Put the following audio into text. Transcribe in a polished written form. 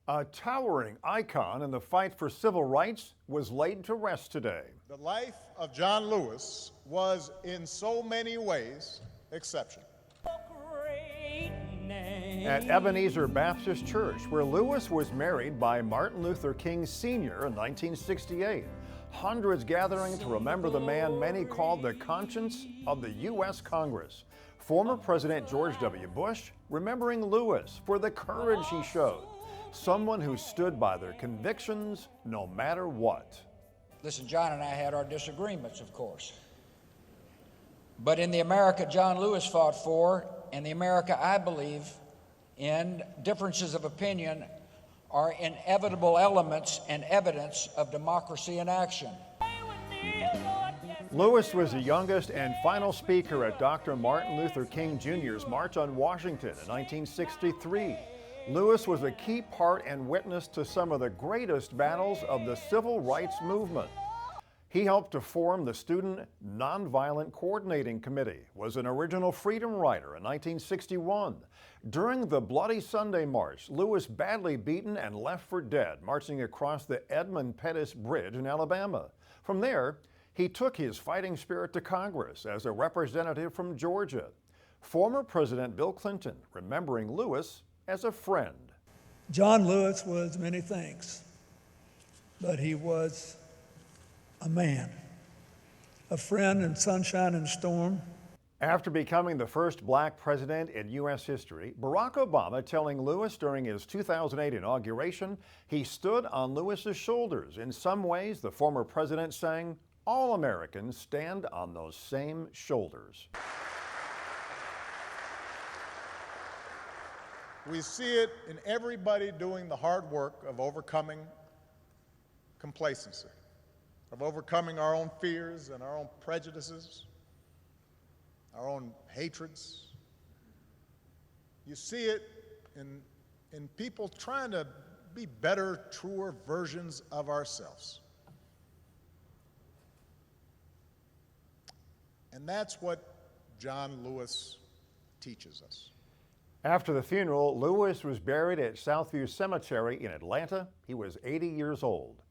A towering icon in the fight for civil rights was laid to rest today. The life of John Lewis was in so many ways exceptional. At Ebenezer Baptist Church, where Lewis was married by Martin Luther King Sr. in 1968, hundreds gathering to remember the man many called the conscience of the U.S. Congress. Former President George W. Bush remembering Lewis for the courage he showed, someone who stood by their convictions no matter what. Listen, John and I had our disagreements, of course. But in the America John Lewis fought for, and the America I believe in, differences of opinion are inevitable elements and evidence of democracy in action. Lewis was the youngest and final speaker at Dr. Martin Luther King Jr.'s March on Washington in 1963. Lewis was a key part and witness to some of the greatest battles of the civil rights movement. He helped to form the Student Nonviolent Coordinating Committee, was an original freedom rider in 1961. During the Bloody Sunday March, Lewis badly beaten and left for dead, marching across the Edmund Pettus Bridge in Alabama. From there, he took his fighting spirit to Congress as a representative from Georgia. Former President Bill Clinton remembering Lewis as a friend. John Lewis was many things, but he was a man, a friend in sunshine and storm. After becoming the first black president in U.S. history, Barack Obama telling Lewis during his 2008 inauguration he stood on Lewis's shoulders. In some ways, the former president saying, all Americans stand on those same shoulders. We see it in everybody doing the hard work of overcoming complacency, of overcoming our own fears and our own prejudices, our own hatreds. You see it in people trying to be better, truer versions of ourselves. And that's what John Lewis teaches us. After the funeral, Lewis was buried at Southview Cemetery in Atlanta. He was 80 years old.